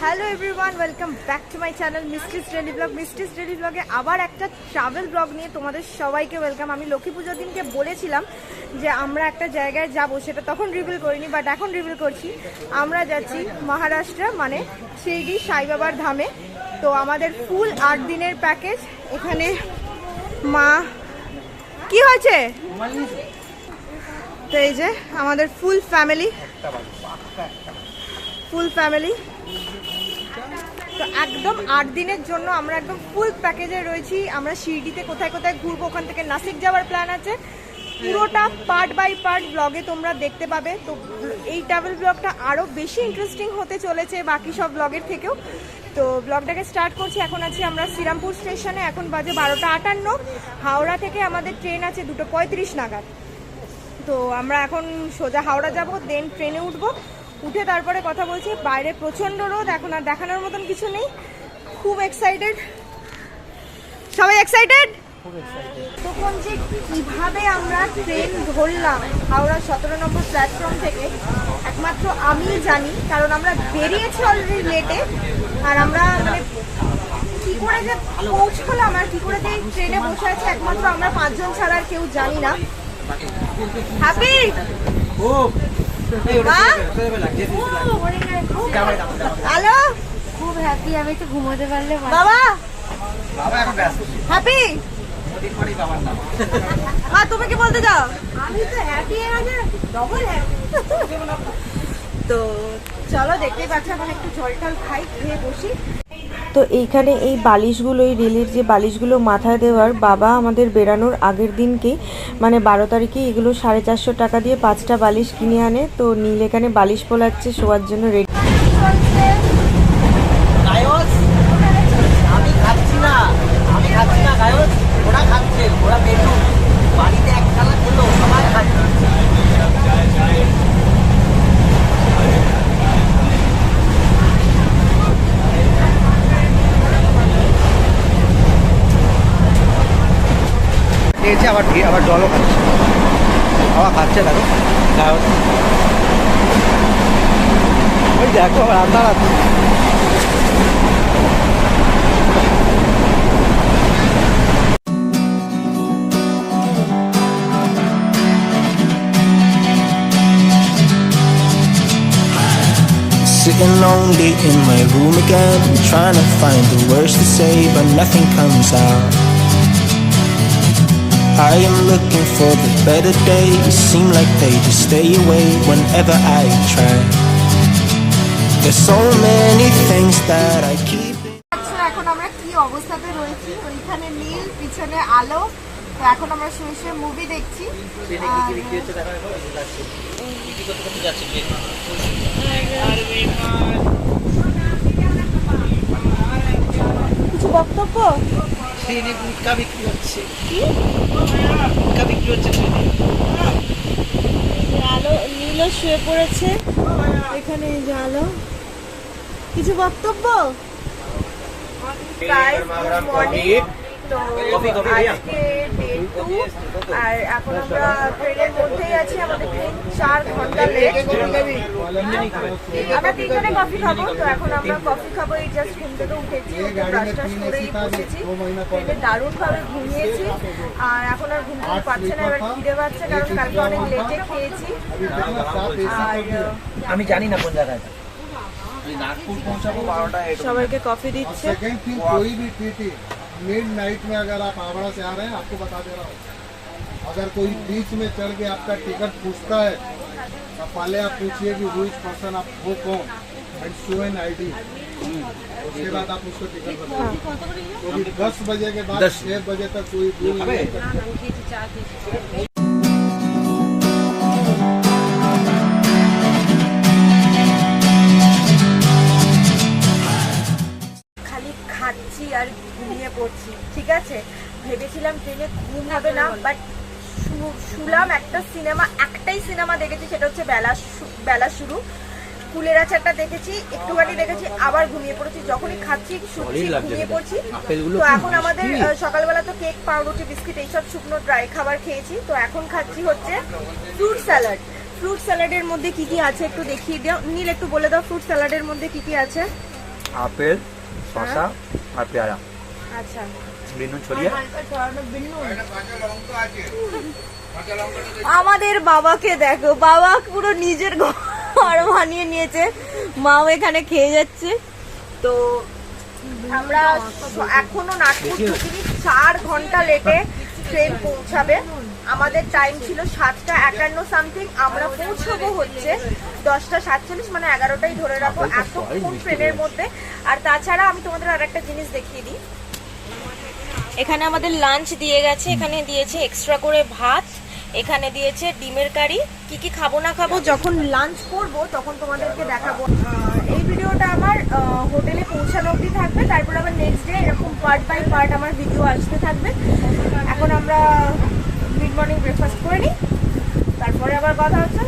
Hello everyone, welcome back to my channel mysteries daily blog. Mysteries daily ব্লগে আবার একটা travel blog নিয়ে তোমাদের সবাইকে ওয়েলকাম। আমি লক্ষ্মী পুজোর দিনকে বলেছিলাম যে আমরা একটা জায়গায় যাব, সেটা তখন রিভিল করিনি, বাট এখন রিভিল করছি। আমরা যাচ্ছি মহারাষ্ট্র, মানে শিরডি সাই বাবার ধামে। তো আমাদের ফুল 8 দিনের প্যাকেজ। এখানে মা কি হয়েছে, তো এই যে আমাদের ফুল ফ্যামিলি তো একদম 8 দিনের জন্য আমরা একদম ফুল প্যাকেজে রয়েছি। আমরা শিরডিতে কোথায় কোথায় ঘুরবো, ওখান থেকে নাসিক যাওয়ার প্ল্যান আছে। পুরোটা পার্ট বাই পার্ট ব্লগে তোমরা দেখতে পাবে। তো এই ট্রাভেল ব্লগটা আরও বেশি ইন্টারেস্টিং হতে চলেছে বাকি সব ব্লগের থেকেও। তো ব্লগটাকে স্টার্ট করছি। এখন আছি আমরা শ্রীরামপুর স্টেশনে। এখন বাজে 12:58। হাওড়া থেকে আমাদের ট্রেন আছে 2:35 নাগাদ। তো আমরা এখন সোজা হাওড়া যাব, দেন ট্রেনে উঠবো। উঠে তারপরে কথা বলছি। বাইরে প্রচণ্ড রোদ, এখন আর দেখানোর মতন কিছু নেই। খুব এক্সাইটেড, সবাই এক্সাইটেড। তখন যে কিভাবে আমরা ট্রেন ধরলাম হাওড়া 17 নম্বর প্ল্যাটফর্ম থেকে একমাত্র আমিই জানি, কারণ আমরা বেরিয়েছি অলরেডি লেটে। আর আমরা মানে কি করে যে পৌঁছলাম আর কি করে যে ট্রেনে বসে আছে একমাত্র আমরা 5 জন ছাড়া আর কেউ জানি না। হ্যাপি হ্যালো, খুব হ্যাপি। আমি একটু ঘুমোতে পারলে বাবা হ্যাপি। মা তুমি কি বলতে চাও? আমি তো হ্যাপি, ডবল হ্যাপি। তো চলো, দেখতেই পাচ্ছ এখন একটু জল টল খাই, খেয়ে বসি। তো এইখানে এই বালিশগুলো, এই রেলের যে বালিশগুলো মাথায় দেওয়ার, বাবা আমাদের বেরানোর আগের দিনকেই মানে 12 তারিখে এগুলো 450 টাকা দিয়ে 5টা বালিশ কিনে আনে। তো নীল এখানে বালিশ পোলাচ্ছে শোয়ার জন্য রেডি। আবার জলও খাচ্ছে, হাওয়া খাচ্ছে। দেখো ওই দেখো আবার আন্ধার আছে। Sitting lonely in my room again, trying to find the words to say, but nothing comes out. I am looking for the better days, seem like they just stay away whenever I try. There's so many things that I keep. আচ্ছা, এখন আমরা কি অবস্থাতে রয়েছি? ওইখানে নীল, পিছনে আলো। তো এখন আমরা শুয়ে শুয়ে মুভি দেখছি। কিছু বক্তব্য? ট্রেনে গুটকা বিক্রি হচ্ছে, গুটকা বিক্রি হচ্ছে ট্রেনে। আলো, নীলও শুয়ে পড়েছে এখানে। এই যে আলো, কিছু বক্তব্য? তো আজকে day 2 আর এখন আমরা ট্রেনের মধ্যেই আছি। আমাদের ট্রেন 4 ঘন্টা লেট। আমরা 3 জনে কফি খাবো। তো এখন আমরা কফি খাবো। এই জাস্ট ঘুম থেকে উঠেছি, ব্রাশ টাশ করেই বসেছি। ট্রেনে দারুণভাবে ঘুমিয়েছি আর এখন আর ঘুম পাচ্ছে না। এবার খিদে পাচ্ছে, কারণ কালকে অনেক লেটে খেয়েছি। আর আমি জানি না কোন জায়গায় नागपुर पहुंचा को 12टा। সবাইকে কফি দিচ্ছে। सेकंड थिंग, कोई भी टीटी मिड नाइट में अगर आप हावड़ा से आ रहे हैं, आपको बता दे रहा हूँ, अगर कोई बीच में चढ़ के आपका टिकट पूछता है तो पहले आप पूछिए कि व्हिच पर्सन आप वो कौन, एंड शो एन आईडी। उसके बाद आप उसको टिकट बताइए। क्योंकि 10 बजे के बाद 6 बजे तक कोई दूर नहीं। খাচ্ছি আর ঘুমিয়ে পড়ছি। ঠিক আছে, ভেবেছিলাম ট্রেনে ঘুম হবে না, বাট শুলাম একটা সিনেমা। একটাই সিনেমা দেখেছি, সেটা হচ্ছে বেলা শুরু। ফুলের আচারটা দেখেছি, একটুখানি দেখেছি, আবার ঘুমিয়ে পড়েছি। যখনই খাচ্ছি ঘুমিয়ে পড়ছি। তো এখন আমাদের সকালবেলা তো কেক, পাউরুটি, বিস্কিট এইসব শুকনো ড্রাই খাবার খেয়েছি। তো এখন খাচ্ছি হচ্ছে ফ্রুট স্যালাড। ফ্রুট স্যালাডের মধ্যে কি কি আছে একটু দেখিয়ে দাও নীল, একটু বলে দাও ফ্রুট স্যালাডের মধ্যে কি কি আছে। আপেল শসা আর পেয়ারা আচ্ছা বিনুন ছড়িয়ে। আমাদের বাবাকে দেখো, বাবা পুরো নিজের ঘর বানিয়ে নিয়েছে, মাও এখানে খেয়ে যাচ্ছে। তো আমরা এখনো নাগপুর ঢুকিনি, 4 ঘন্টা লেটে ট্রেন পৌঁছাবে। আমাদের টাইম ছিল 7:51 সামথিং, আমরা পৌঁছবো হচ্ছে 10:47, মানে 11টাই ধরে রাখো, এতক্ষণ ট্রেনের মধ্যে। আর তাছাড়া আমি তোমাদের আর একটা জিনিস দেখিয়ে দিই, এখানে আমাদের লাঞ্চ দিয়ে গেছে, এখানে দিয়েছে এক্সট্রা করে ভাত, এখানে দিয়েছে ডিমের কারি। কি কি খাবো না খাবো যখন লাঞ্চ করব তখন তোমাদেরকে দেখাবো। এই ভিডিওটা আমার হোটেলে পৌঁছানো অবধি থাকবে, তারপর আবার নেক্সট ডে এরকম পার্ট বাই পার্ট আমার ভিডিও আসতে থাকবে। এখন আমরা মিড মর্নিং ব্রেকফাস্ট করে নিই, তারপরে আবার কথা হচ্ছে।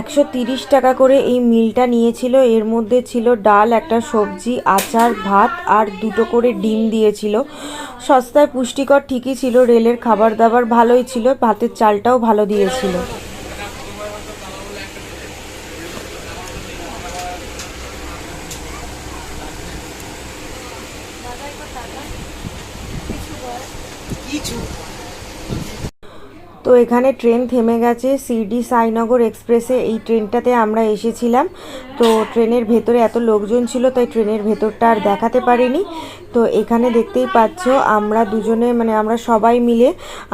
130 টাকা করে এই মিলটা নিয়েছিল। এর মধ্যে ছিল ডাল, একটা সবজি, আচার, ভাত আর 2টো করে ডিম দিয়েছিল। সস্তায় পুষ্টিকর ঠিকই ছিল, রেলের খাবার দাবার ভালোই ছিল, ভাতের চালটাও ভালো দিয়েছিল। তো এখানে ট্রেন থেমে গেছে, শিরডি সাইনগর এক্সপ্রেসে এই ট্রেনটাতে আমরা এসেছিলাম। তো ট্রেনের ভেতরে এত লোকজন ছিল তাই ট্রেনের ভেতরটা আর দেখাতে পারিনি। তো এখানে দেখতেই পাচ্ছ আমরা দুজনে, মানে আমরা সবাই মিলে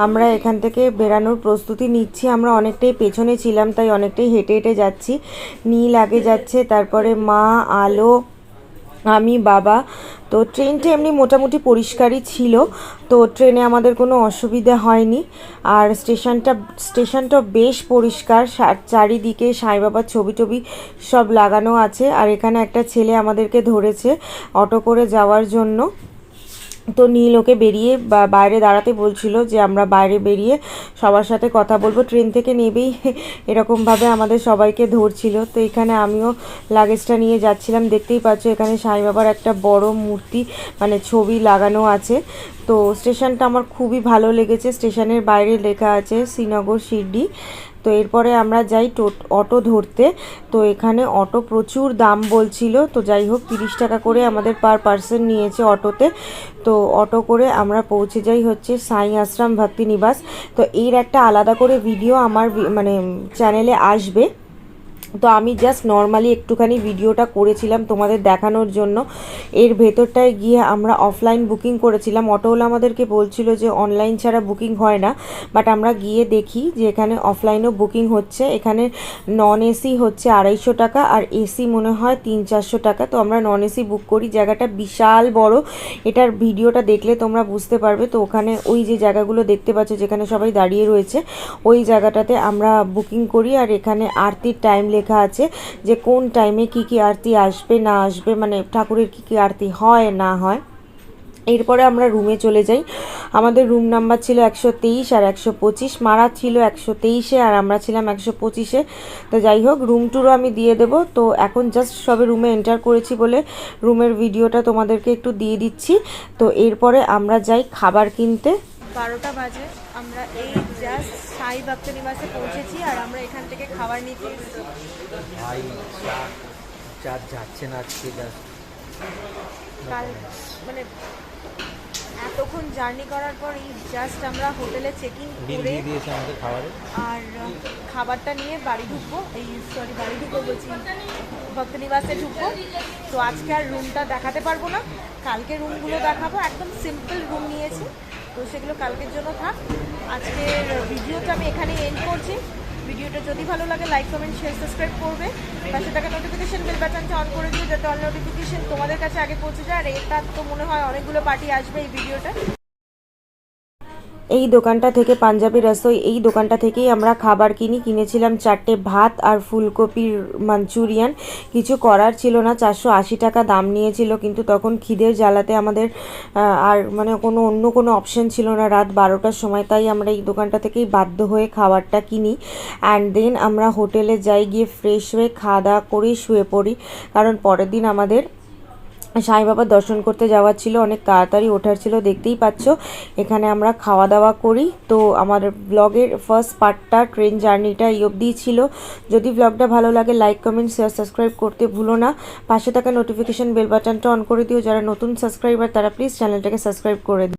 আমরা এখান থেকে বেরানোর প্রস্তুতি নিচ্ছি। আমরা অনেকটাই পেছনে ছিলাম তাই অনেকটাই হেঁটে হেঁটে যাচ্ছি। নীল আগে যাচ্ছে, তারপরে মা, আলো, আমি, বাবা। তো ট্রেনটা এমনি মোটামুটি পরিষ্কারই ছিল, তো ট্রেনে আমাদের কোনো অসুবিধা হয়নি। আর স্টেশনটা বেশ পরিষ্কার, চারিদিকে সাই বাবার ছবি টবি সব লাগানো আছে। আর এখানে একটা ছেলে আমাদেরকে ধরেছে অটো করে যাওয়ার জন্য। তো নীল ওকে বেরিয়ে বাইরে দাঁড়াতে বলছিল যে আমরা বাইরে বেরিয়ে সবার সাথে কথা বলবো। ট্রেন থেকে নেবেই এরকমভাবে আমাদের সবাইকে ধরছিল। তো এখানে আমিও লাগেজটা নিয়ে যাচ্ছিলাম। দেখতেই পাচ্ছ এখানে সাই বাবার একটা বড় মূর্তি, মানে ছবি লাগানো আছে। তো স্টেশনটা আমার খুবই ভালো লেগেছে। স্টেশনের বাইরে লেখা আছে শ্রীনগর শিরডি। তো এরপরে আমরা যাই অটো ধরতে। তো এখানে অটো প্রচুর দাম বলছিল, তো যাই হোক 30 টাকা করে আমাদের পার পার্সন নিয়েছে অটোতে। তো অটো করে আমরা পৌঁছে যাই হচ্ছে সাই আশ্রম ভক্তি নিবাস। তো এর একটা আলাদা করে ভিডিও আমার মানে চ্যানেলে আসবে। তো আমি জাস্ট নর্মালি একটুখানি ভিডিওটা করেছিলাম তোমাদের দেখানোর জন্য। এর ভেতরটায় গিয়ে আমরা অফলাইন বুকিং করেছিলাম। অটোওয়ালা আমাদেরকে বলছিল যে অনলাইন ছাড়া বুকিং হয় না, বাট আমরা গিয়ে দেখি যে এখানে অফলাইনও বুকিং হচ্ছে। এখানে নন এসি হচ্ছে 250 টাকা আর এসি মনে হয় 300-400 টাকা। তো আমরা নন এসি বুক করি। জায়গাটা বিশাল বড়, এটার ভিডিওটা দেখলে তোমরা বুঝতে পারবে। তো ওখানে ওই যে জায়গাগুলো দেখতে পাচ্ছ যেখানে সবাই দাঁড়িয়ে রয়েছে, ওই জায়গাটাতে আমরা বুকিং করি। আর এখানে আরতির টাইম লেখা আছে যে কোন টাইমে কি কি আরতি আসবে না আসবে, মানে ঠাকুরের কি কি আরতি হয় না হয়। এরপরে আমরা রুমে চলে যাই। আমাদের রুম নাম্বার ছিল 123 আর 125। মারা ছিল 123-এ আর আমরা ছিলাম 125-এ। তো যাই হোক রুম টুরও আমি দিয়ে দেবো। তো এখন জাস্ট সবে রুমে এন্টার করেছি বলে রুমের ভিডিওটা তোমাদেরকে একটু দিয়ে দিচ্ছি। তো এরপরে আমরা যাই খাবার কিনতে। 12টা বাজে, আমরা এই জাস্ট সাই ভক্ত নিবাসে পৌঁছেছি আর আমরা এখান থেকে খাবার নিতে এসেছি। ভাই চার যাচ্ছে না আজকে, কাল মানে এতক্ষণ জার্নি করার পর এই জাস্ট আমরা হোটেলে চেক ইন করে দিয়েছে আমাদের খাবারে। আর খাবারটা নিয়ে বাড়ি ঢুকবো, বাড়ি ঢুকবো বলছি, ভক্ত নিবাসে ঢুকবো। তো আজকে আর রুমটা দেখাতে পারবো না, কালকে রুমগুলো দেখাবো। একদম সিম্পল রুম নিয়েছি, তো সেগুলো কালকের জন্য থাক। আজকের ভিডিওটা আমি এখানে এন্ড করছি। ভিডিওটা যদি ভালো লাগে লাইক কমেন্ট শেয়ার সাবস্ক্রাইব করবে, পাশে থাকা নোটিফিকেশন বেল বাটনটা অন করে দিও যাতে অল নোটিফিকেশন তোমাদের কাছে আগে পৌঁছে যায়। আর এটা তো মনে হয় অনেকগুলো পার্টি আসবে এই ভিডিওটা। এই দোকানটা থেকে পাঞ্জাবি রসোই, এই দোকানটা থেকেই আমরা খাবার কিনেছিলাম 4টে ভাত আর ফুলকপির মাঞ্চুরিয়ান। কিছু করার ছিল না, 480 টাকা দাম নিয়েছিল, কিন্তু তখন খিদের জ্বালাতে আমাদের আর মানে অন্য কোনো অপশন ছিল না রাত 12টার সময়। তাই আমরা এই দোকানটা থেকেই বাধ্য হয়ে খাবারটা কিনি। অ্যান্ড দেন আমরা হোটেলে যাই, গিয়ে ফ্রেশ হয়ে খাওয়া দাওয়া করেই শুয়ে পড়ি, কারণ পরের দিন আমাদের সাই বাবার দর্শন করতে যাওয়ার ছিল, অনেক তাড়াতাড়ি ওঠার ছিল, দেখতেই পাচ্ছ এখানে আমরা খাওয়া দাওয়া করি। তো আমার ব্লগের ফার্স্ট পার্টটা ট্রেন জার্নিটা এই অবধিই ছিল। যদি ব্লগটা ভালো লাগে লাইক কমেন্ট শেয়ার সাবস্ক্রাইব করতে ভুলো না। পাশে থাকা নোটিফিকেশন বেল বাটনটা অন করে দিও। যারা নতুন সাবস্ক্রাইবার তারা প্লিজ চ্যানেলটাকে সাবস্ক্রাইব করে দিও।